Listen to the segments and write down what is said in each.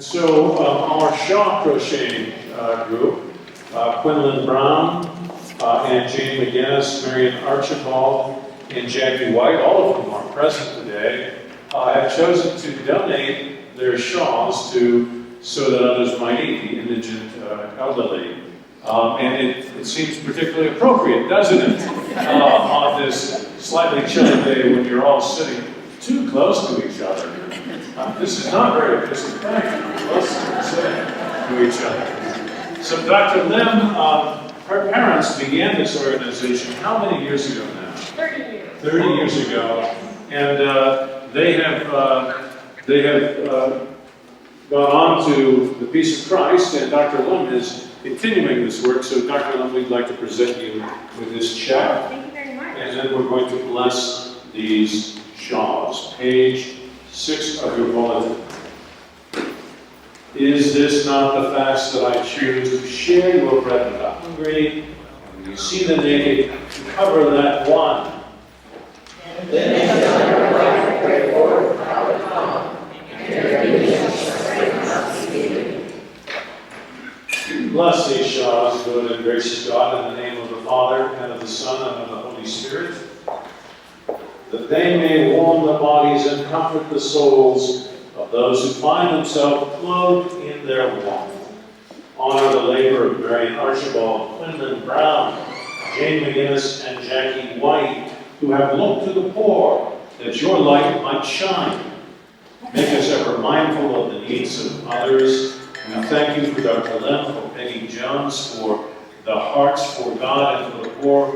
So our Shaw crocheting group, Quinlan Brown and Jane McGinnis, Marion Archibald, and Jackie White, all of whom are present today, have chosen to donate their shawls so that others might eat, the indigent elderly. And it seems particularly appropriate, doesn't it, on this slightly chilly day when you're all sitting too close to each other. This is not very Episcopalian, close to each other. So Dr. Lim, her parents began this organization how many years ago now? 30 years. 30 years ago. And they have gone on to the Peace of Christ, and Dr. Lim is continuing this work. So Dr. Lim, we'd like to present you with this check. Thank you very much. And then we're going to bless these shawls. Page 6 of your bulletin. Is this not the fast that I choose to share your bread with the hungry, and when you see the naked, to cover that one? Then shall your life break forth out of calm, and your knees shall strengthen up speedily. Bless these shawls, good and gracious God, in the name of the Father, and of the Son, and of the Holy Spirit, that they may warm the bodies and comfort the souls of those who find themselves clothed in their warmth. Honor the labor of Marion Archibald, Quinlan Brown, Jane McGinnis, and Jackie White, who have looked to the poor, that your light might shine. Make us ever mindful of the needs of others. We thank you for Dr. Lim, for Peggy Jones, for the hearts for God and for the poor,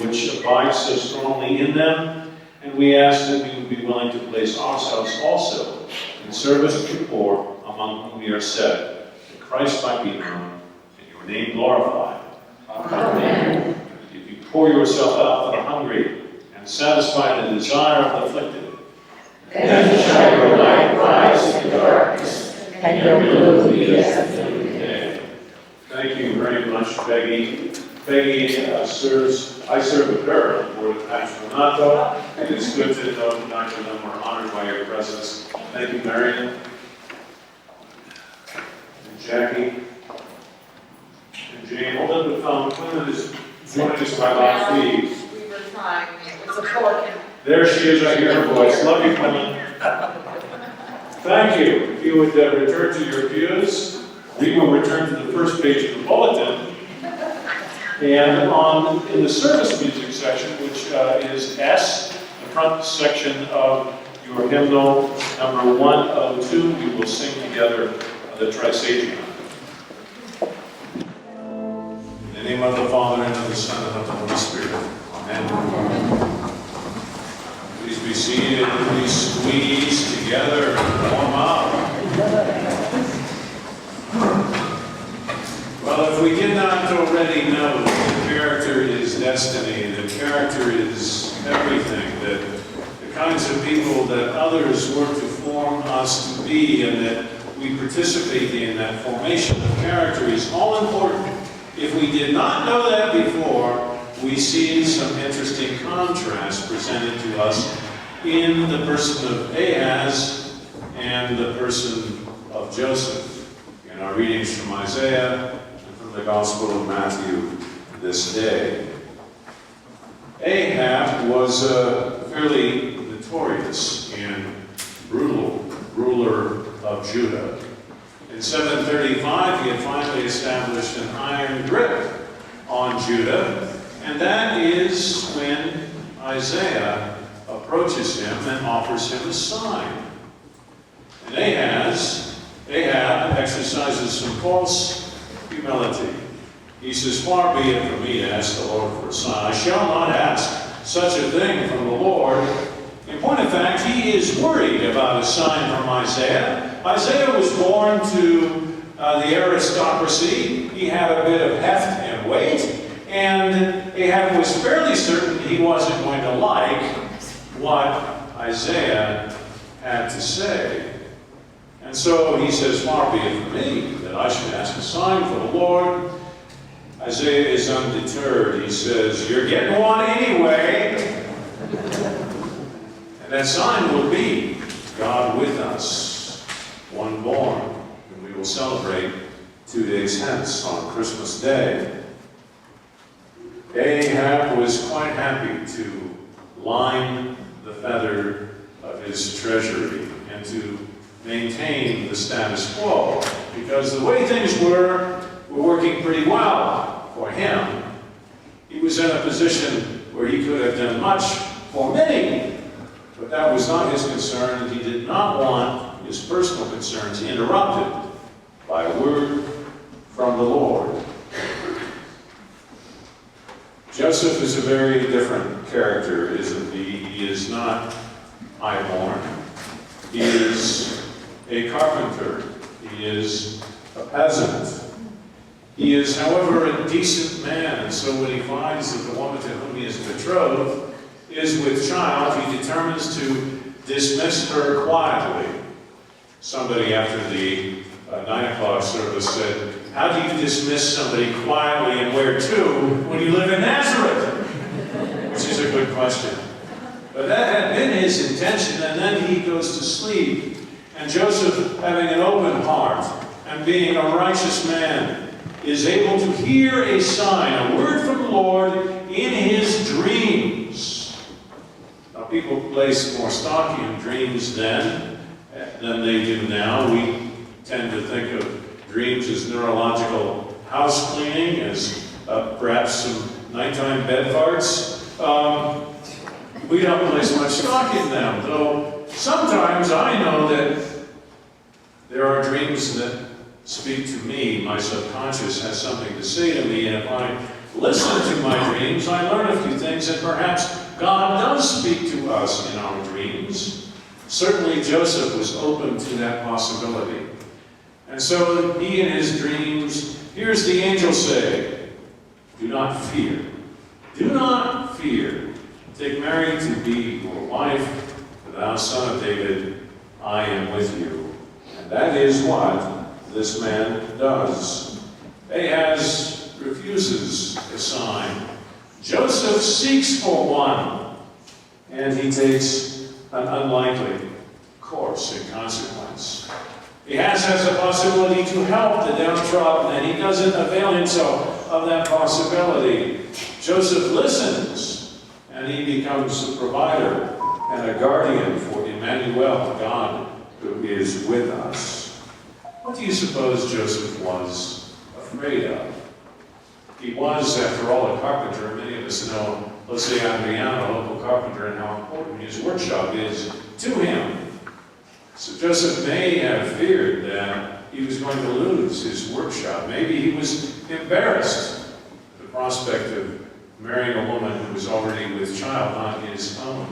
which abides so strongly in them. And we ask that we would be willing to place ourselves also in service to the poor among whom we are set, that Christ might be known and your name glorified. Amen. If you pour yourself out for the hungry and satisfy the desire of the afflicted, Then shall your light rise in the darkness, and your gloom be as the noonday. Thank you very much, Peggy. Peggy I serve with her on the board of Patronato, and it's good to know that Dr. Lim are honored by your presence. Thank you, Marion. And Jackie. And Jane. Hold up the phone. Quinlan is joining us by last week. We were trying, it was a fork. There she is, I hear her voice. Love you, Quinlan. Thank you. If you would return to your pews, we will return to the first page of the bulletin. And in the service music section, which is S, the front section of your hymnal, number 102, we will sing together the Trisagion. In the name of the Father, and of the Son, and of the Holy Spirit. Amen. Please be seated, and please squeeze together and warm up. Well, if we did not already know that character is destiny, that character is everything, that the kinds of people that others work to form us to be, and that we participate in that formation of character is all important. If we did not know that before, we see some interesting contrast presented to us in the person of Ahaz and the person of Joseph. In our readings from Isaiah, the Gospel of Matthew this day. Ahab was a fairly notorious and brutal ruler of Judah. In 735, he had finally established an iron grip on Judah, and that is when Isaiah approaches him and offers him a sign. And Ahab exercises some false humility. He says, far be it from me to ask the Lord for a sign. I shall not ask such a thing from the Lord. In point of fact, he is worried about a sign from Isaiah. Isaiah was born to the aristocracy. He had a bit of heft and weight, and Ahab was fairly certain he wasn't going to like what Isaiah had to say. And so he says, far be it from me that I should ask a sign for the Lord. Isaiah is undeterred. He says, you're getting one anyway. And that sign will be God with us, one born, we will celebrate 2 days hence on Christmas Day. Ahab was quite happy to line the feather of his treasury and to maintain the status quo, because the way things were working pretty well for him. He was in a position where he could have done much for many, but that was not his concern, and he did not want his personal concerns interrupted by a word from the Lord. Joseph is a very different character, isn't he? He is not highborn. He is a carpenter. He is a peasant. He is, however, a decent man, and so when he finds that the woman to whom he is betrothed is with child, he determines to dismiss her quietly. Somebody after the 9 o'clock service said, "How do you dismiss somebody quietly and where to when you live in Nazareth?" Which is a good question. But that had been his intention, and then he goes to sleep. And Joseph, having an open heart and being a righteous man, is able to hear a sign, a word from the Lord in his dreams. Now, people placed more stock in dreams then than they do now. We tend to think of dreams as neurological house cleaning, as perhaps some nighttime bed farts. We don't place much stock in them, though sometimes I know that there are dreams that speak to me. My subconscious has something to say to me, and if I listen to my dreams, I learn a few things, and perhaps God does speak to us in our dreams. Certainly Joseph was open to that possibility. And so he in his dreams hears the angel say, "Do not fear. Do not fear. Take Mary to be your wife, for thou son of David, I am with you." And that is what this man does. Ahaz refuses a sign. Joseph seeks for one, and he takes an unlikely course in consequence. Ahaz has the possibility to help the downtrodden, and he doesn't avail himself of that possibility. Joseph listens, and he becomes a provider and a guardian for Emmanuel, God who is with us. What do you suppose Joseph was afraid of? He was, after all, a carpenter. Many of us know Jose Adriano, a local carpenter, and how important his workshop is to him. So Joseph may have feared that he was going to lose his workshop. Maybe he was embarrassed at the prospect of marrying a woman who was already with child, not his own.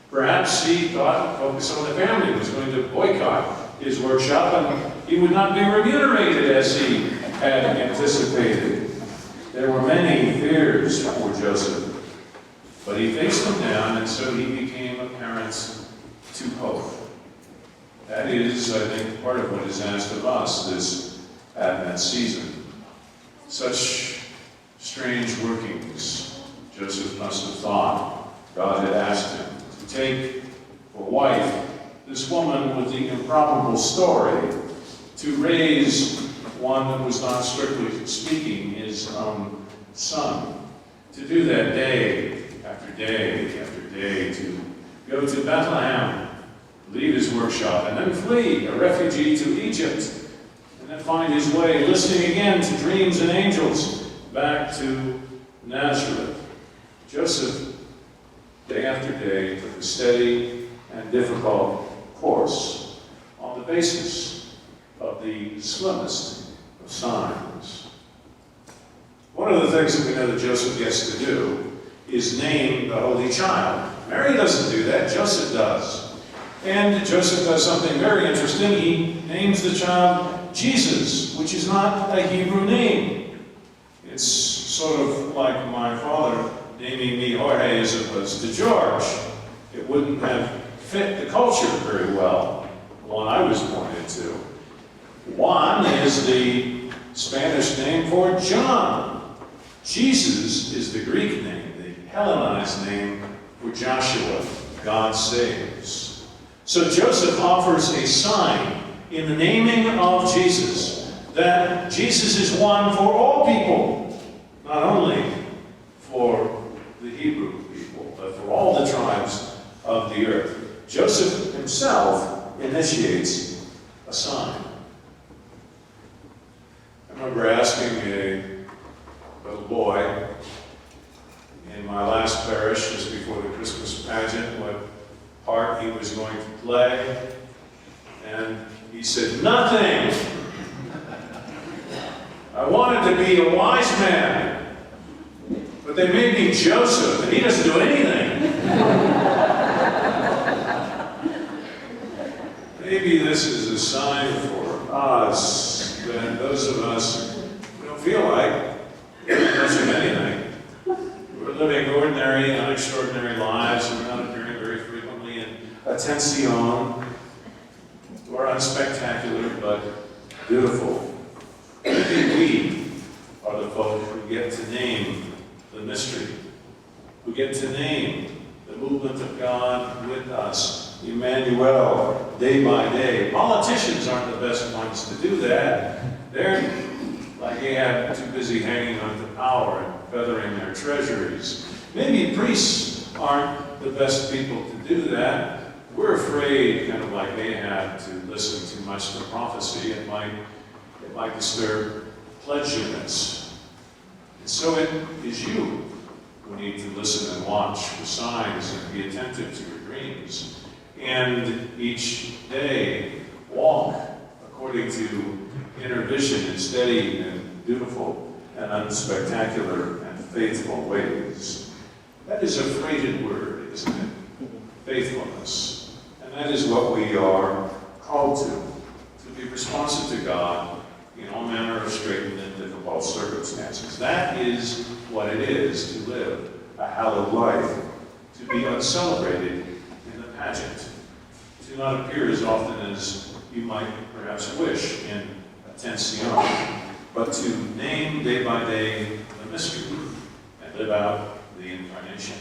Perhaps he thought Focus on the Family was going to boycott his workshop, and he would not be remunerated as he had anticipated. There were many fears for Joseph, but he faced them down, and so he became a parent to hope. That is, I think, part of what is asked of us this Advent season. Such strange workings. Joseph must have thought God had asked him to take for wife this woman with the improbable story, to raise one that was not strictly speaking his own son, to do that day after day after day, to go to Bethlehem, leave his workshop, and then flee, a refugee, to Egypt, and then find his way, listening again to dreams and angels, back to Nazareth. Joseph, day after day, took a steady and difficult course on the basis of the slimmest of signs. One of the things that we know that Joseph gets to do is name the Holy Child. Mary doesn't do that, Joseph does. And Joseph does something very interesting. He names the child Jesus, which is not a Hebrew name. It's sort of like my father naming me Jorge as opposed to George. It wouldn't have fit the culture very well, the one I was born into. Juan is the Spanish name for John. Jesus is the Greek name, the Hellenized name for Joshua, God saves. So Joseph offers a sign in the naming of Jesus, that Jesus is one for all people, not only for the Hebrew people, but for all the tribes of the earth. Joseph himself initiates a sign. I remember asking a little boy in my last parish, just before the Christmas pageant, what part he was going to play, and he said, "Nothing! I wanted to be a wise man, but they made me Joseph, and he doesn't do anything." Maybe this is a sign for us, that those of us who don't feel like much of anything, we're living ordinary, unextraordinary lives, and we're not appearing very frequently in attention, or unspectacular, but beautiful. Maybe we are the folk who get to name the mystery, who get to name the movement of God with us, Emmanuel, day by day. Politicians aren't the best ones to do that. They're like Ahab, too busy hanging on to power and feathering their treasuries. Maybe priests aren't the best people to do that. We're afraid, kind of like Ahab, to listen too much to prophecy. It might disturb pledge units. And so it is you who need to listen and watch for signs and be attentive to your dreams. And each day walk according to inner vision in steady and beautiful and unspectacular and faithful ways. That is a freighted word, isn't it? Faithfulness. And that is what we are called to be responsive to God in all manner of straitened and difficult circumstances. That is what it is to live a hallowed life, to be uncelebrated in the pageant, to not appear as often as you might perhaps wish in attention, but to name day by day the mystery and live out the incarnation.